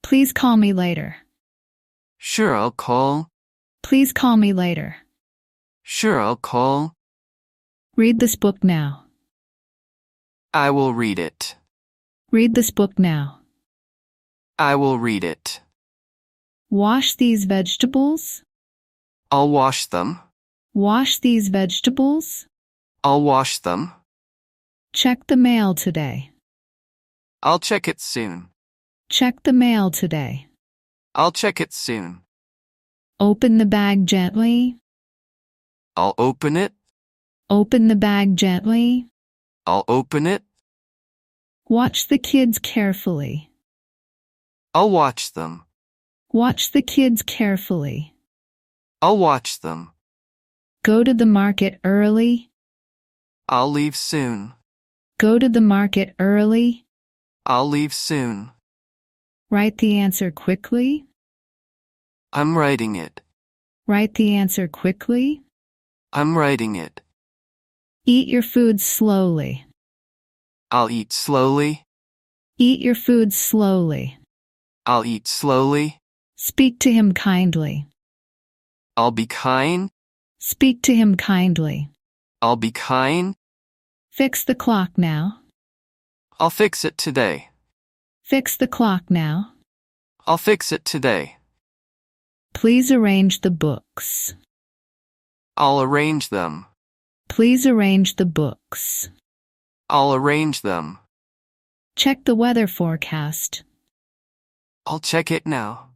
Please call me later. Sure, I'll call. Please call me later. Sure, I'll call. Read this book now. I will read it. Read this book now. I will read it. Wash these vegetables. I'll wash them. Wash these vegetables. I'll wash them. Check the mail today. I'll check it soon. Check the mail today. I'll check it soon. Open the bag gently. I'll open it. Open the bag gently. I'll open it. Watch the kids carefully. I'll watch them. Watch the kids carefully. I'll watch them. Go to the market early. I'll leave soon. Go to the market early. I'll leave soon. Write the answer quickly. I'm writing it. Write the answer quickly. I'm writing it. Eat your food slowly. I'll eat slowly. Eat your food slowly. I'll eat slowly. Speak to him kindly. I'll be kind. Speak to him kindly. I'll be kind. Fix the clock now. I'll fix it today. Fix the clock now. I'll fix it today. Please arrange the books. I'll arrange them. Please arrange the books. I'll arrange them. Check the weather forecast. I'll check it now.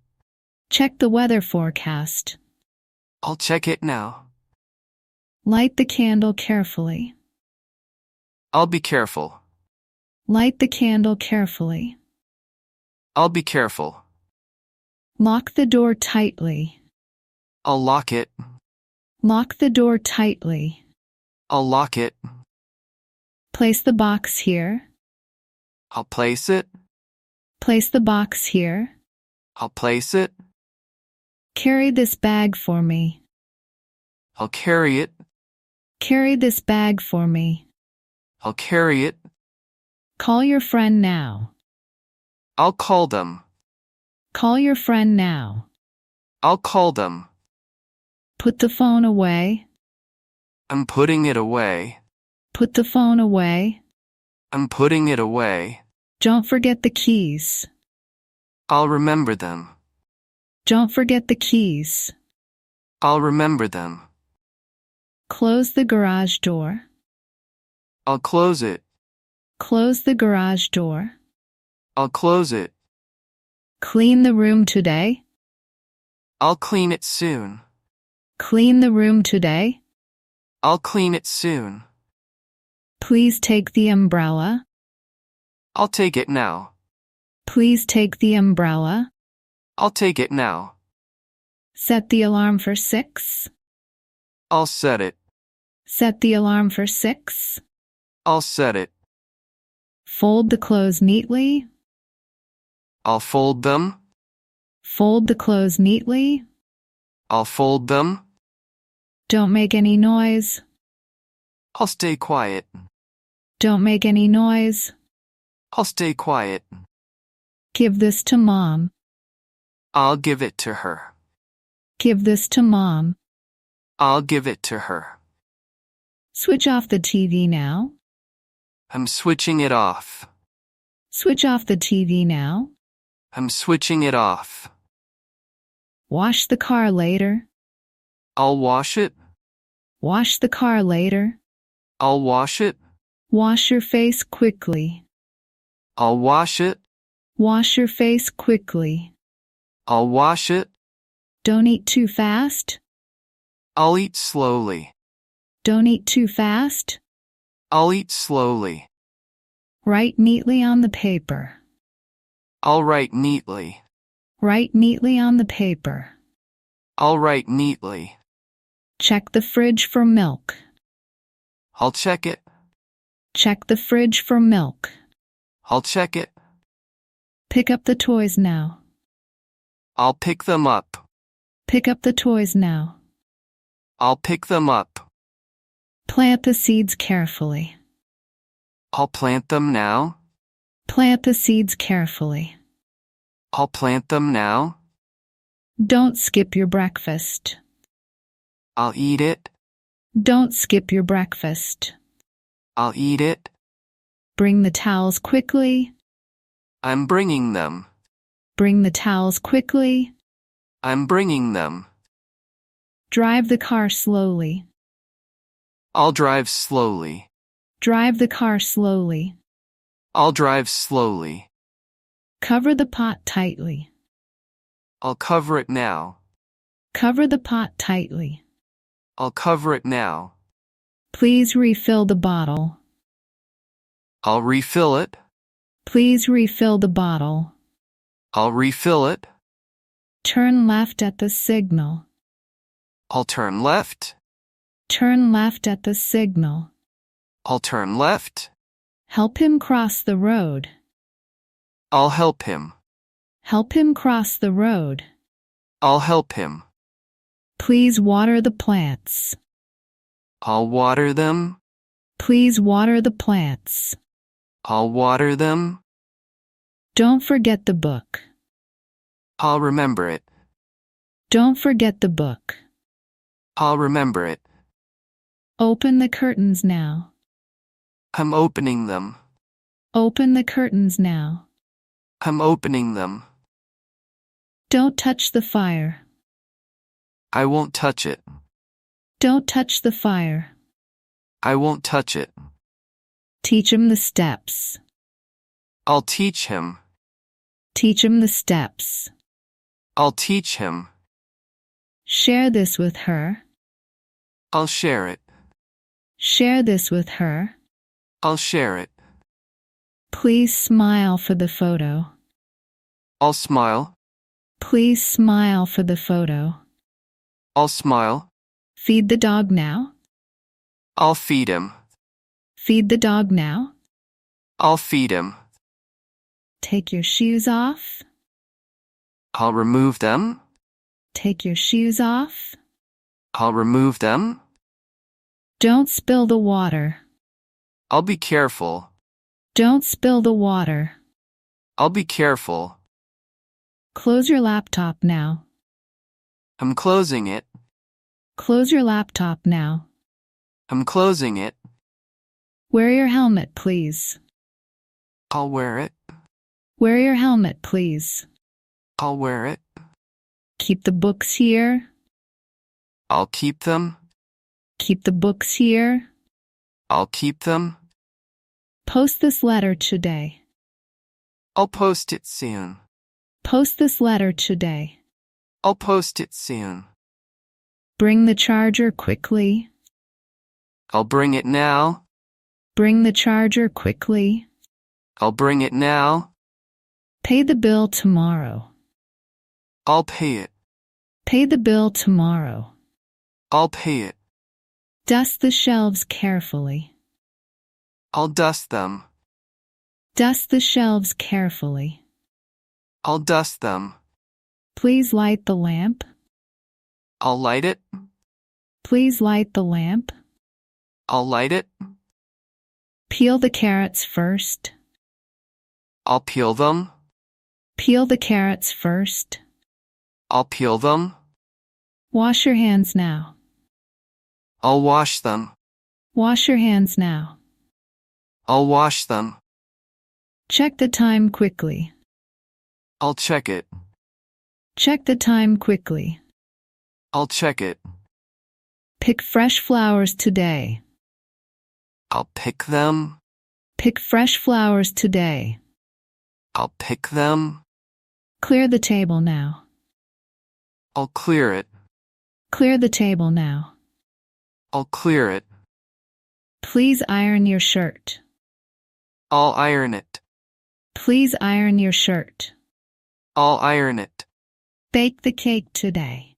Check the weather forecast. I'll check it now. Light the candle carefully. I'll be careful. Light the candle carefully. I'll be careful. Lock the door tightly. I'll lock it. Lock the door tightly. I'll lock it. Place the box here. I'll place it. Place the box here. I'll place it. Carry this bag for me. I'll carry it. Carry this bag for me. I'll carry it. Call your friend now. I'll call them. Call your friend now. I'll call them. Put the phone away. I'm putting it away. Put the phone away. I'm putting it away. Don't forget the keys. I'll remember them. Don't forget the keys. I'll remember them. Close the garage door. I'll close it. Close the garage door. I'll close it. Clean the room today. I'll clean it soon. Clean the room today. I'll clean it soon. Please take the umbrella. I'll take it now. Please take the umbrella. I'll take it now. Set the alarm for 6. I'll set it. Set the alarm for 6. I'll set it. Fold the clothes neatly. I'll fold them. Fold the clothes neatly. I'll fold them. Don't make any noise. I'll stay quiet. Don't make any noise. I'll stay quiet. Give this to Mom. I'll give it to her. Give this to Mom. I'll give it to her. Switch off the TV now. I'm switching it off. Switch off the TV now. I'm switching it off. Wash the car later. I'll wash it. Wash the car later. I'll wash it. Wash your face quickly. I'll wash it. Wash your face quickly. I'll wash it. Don't eat too fast. I'll eat slowly. Don't eat too fast. I'll eat slowly. Write neatly on the paper. I'll write neatly. Write neatly on the paper. I'll write neatly. Check the fridge for milk. I'll check it. Check the fridge for milk. I'll check it. Pick up the toys now. I'll pick them up. Pick up the toys now. I'll pick them up. Plant the seeds carefully. I'll plant them now. Plant the seeds carefully. I'll plant them now. Don't skip your breakfast. I'll eat it. Don't skip your breakfast. I'll eat it. Bring the towels quickly. I'm bringing them. Bring the towels quickly. I'm bringing them. Drive the car slowly. I'll drive slowly. Drive the car slowly. I'll drive slowly. Cover the pot tightly. I'll cover it now. Cover the pot tightly. I'll cover it now. Please refill the bottle. I'll refill it. Please refill the bottle. I'll refill it. Turn left at the signal. I'll turn left. Turn left at the signal. I'll turn left. Help him cross the road. I'll help him. Help him cross the road. I'll help him. Please water the plants. I'll water them. Please water the plants. I'll water them. Don't forget the book. I'll remember it. Don't forget the book. I'll remember it. Open the curtains now. I'm opening them. Open the curtains now. I'm opening them. Don't touch the fire. I won't touch it. Don't touch the fire. I won't touch it. Teach him the steps. I'll teach him. Teach him the steps. I'll teach him. Share this with her. I'll share it. Share this with her. I'll share it. Please smile for the photo. I'll smile. Please smile for the photo. I'll smile. Feed the dog now. I'll feed him. Feed the dog now. I'll feed him. Take your shoes off. I'll remove them. Take your shoes off. I'll remove them. Don't spill the water. I'll be careful. Don't spill the water. I'll be careful. Close your laptop now. I'm closing it. Close your laptop now. I'm closing it. Wear your helmet, please. I'll wear it. Wear your helmet, please. I'll wear it. Keep the books here. I'll keep them. Keep the books here. I'll keep them. Post this letter today. I'll post it soon. Post this letter today. I'll post it soon. Bring the charger quickly. I'll bring it now. Bring the charger quickly. I'll bring it now. Pay the bill tomorrow. I'll pay it. Pay the bill tomorrow. I'll pay it. Dust the shelves carefully. I'll dust them. Dust the shelves carefully. I'll dust them. Please light the lamp. I'll light it. Please light the lamp. I'll light it. Peel the carrots first. I'll peel them. Peel the carrots first. I'll peel them. Wash your hands now. I'll wash them. Wash your hands now. I'll wash them. Check the time quickly. I'll check it. Check the time quickly. I'll check it. Pick fresh flowers today. I'll pick them. Pick fresh flowers today. I'll pick them. Clear the table now. I'll clear it. Clear the table now. I'll clear it. Please iron your shirt. I'll iron it. Please iron your shirt. I'll iron it. Bake the cake today.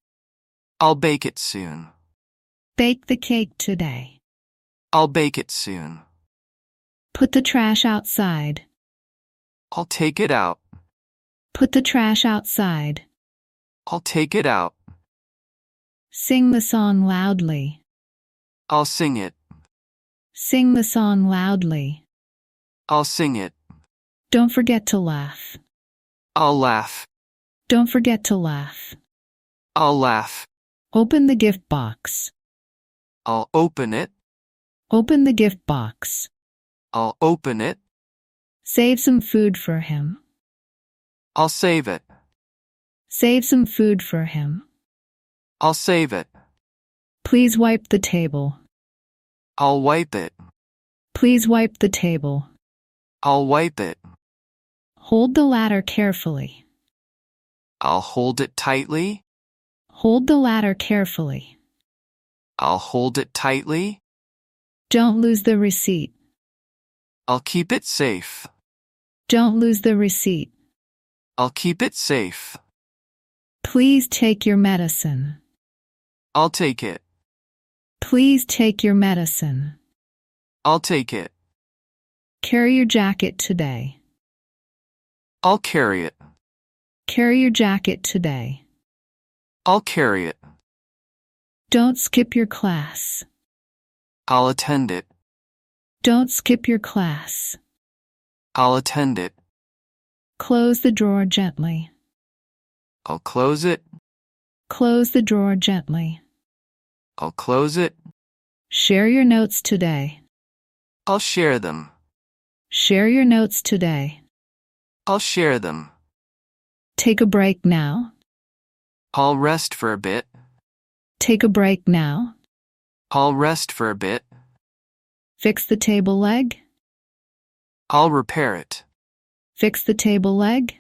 I'll bake it soon. Bake the cake today. I'll bake it soon. Put the trash outside. I'll take it out. Put the trash outside. I'll take it out. Sing the song loudly. I'll sing it. Sing the song loudly. I'll sing it. Don't forget to laugh. I'll laugh. Don't forget to laugh. I'll laugh. Open the gift box. I'll open it. Open the gift box. I'll open it. Save some food for him. I'll save it. Save some food for him. I'll save it. Please wipe the table. I'll wipe it. Please wipe the table. I'll wipe it. Hold the ladder carefully. I'll hold it tightly. Hold the ladder carefully. I'll hold it tightly. Don't lose the receipt. I'll keep it safe. Don't lose the receipt. I'll keep it safe. Please take your medicine. I'll take it. Please take your medicine. I'll take it. Carry your jacket today. I'll carry it. Carry your jacket today. I'll carry it. Don't skip your class. I'll attend it. Don't skip your class. I'll attend it. Close the drawer gently. I'll close it. Close the drawer gently. I'll close it. Share your notes today. I'll share them. Share your notes today. I'll share them. Take a break now. I'll rest for a bit. Take a break now. I'll rest for a bit. Fix the table leg. I'll repair it. Fix the table leg.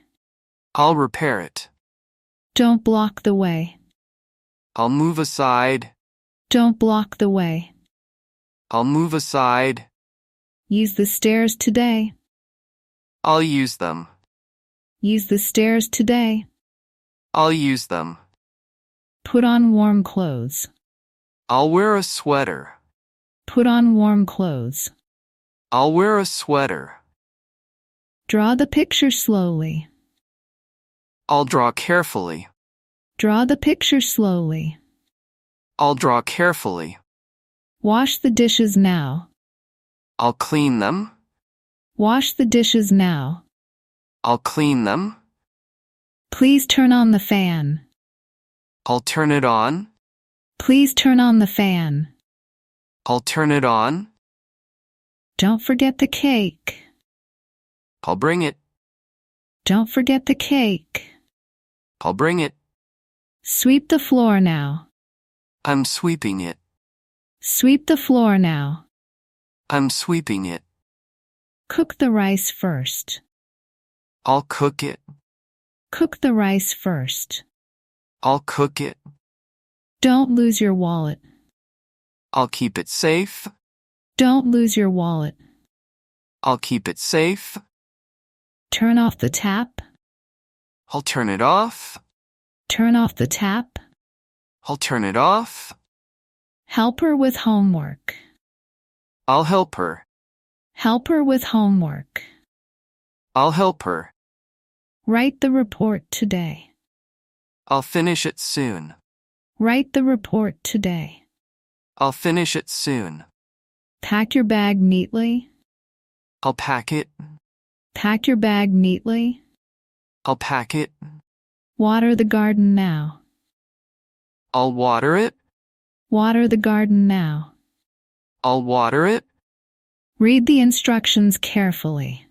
I'll repair it. Don't block the way. I'll move aside. Don't block the way. I'll move aside. Use the stairs today. I'll use them. Use the stairs today. I'll use them. Put on warm clothes. I'll wear a sweater. Put on warm clothes. I'll wear a sweater. Draw the picture slowly. I'll draw carefully. Draw the picture slowly. I'll draw carefully. Wash the dishes now. I'll clean them. Wash the dishes now. I'll clean them. Please turn on the fan. I'll turn it on. Please turn on the fan. I'll turn it on. Don't forget the cake. I'll bring it. Don't forget the cake. I'll bring it. Sweep the floor now. I'm sweeping it. Sweep the floor now. I'm sweeping it. Cook the rice first. I'll cook it. Cook the rice first. I'll cook it. Don't lose your wallet. I'll keep it safe. Don't lose your wallet. I'll keep it safe. Turn off the tap. I'll turn it off. Turn off the tap. I'll turn it off. Help her with homework. I'll help her. Help her with homework. I'll help her. Write the report today. I'll finish it soon. Write the report today. I'll finish it soon. Pack your bag neatly. I'll pack it. Pack your bag neatly. I'll pack it. Water the garden now. I'll water it. Water the garden now. I'll water it. Read the instructions carefully.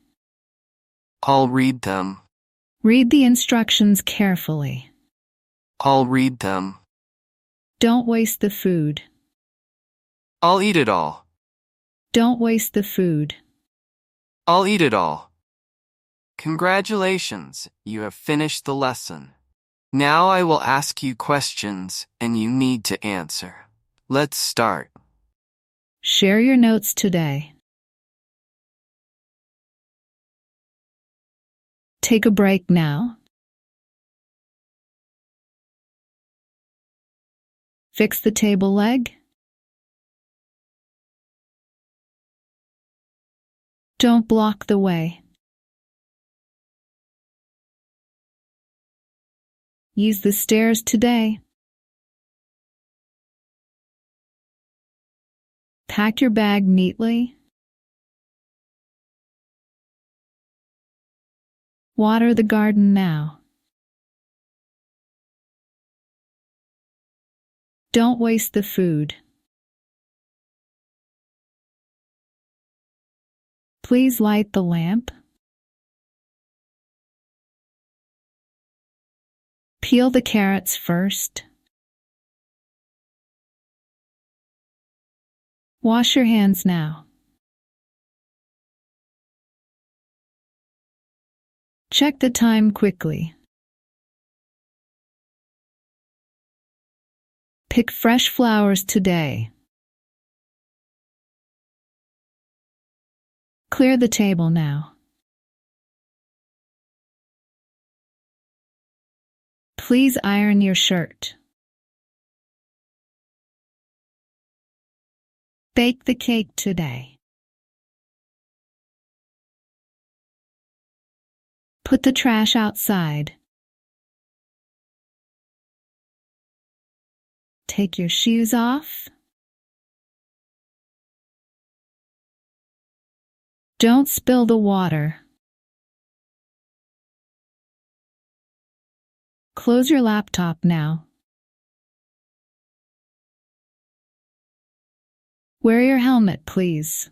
I'll read them. Read the instructions carefully. I'll read them. Don't waste the food. I'll eat it all. Don't waste the food. I'll eat it all. Congratulations, you have finished the lesson. Now I will ask you questions and you need to answer. Let's start. Share your notes today. Take a break now. Fix the table leg. Don't block the way. Use the stairs today. Pack your bag neatly. Water the garden now. Don't waste the food. Please light the lamp. Peel the carrots first. Wash your hands now. Check the time quickly. Pick fresh flowers today. Clear the table now. Please iron your shirt. Bake the cake today. Put the trash outside. Take your shoes off. Don't spill the water. Close your laptop now. Wear your helmet, please.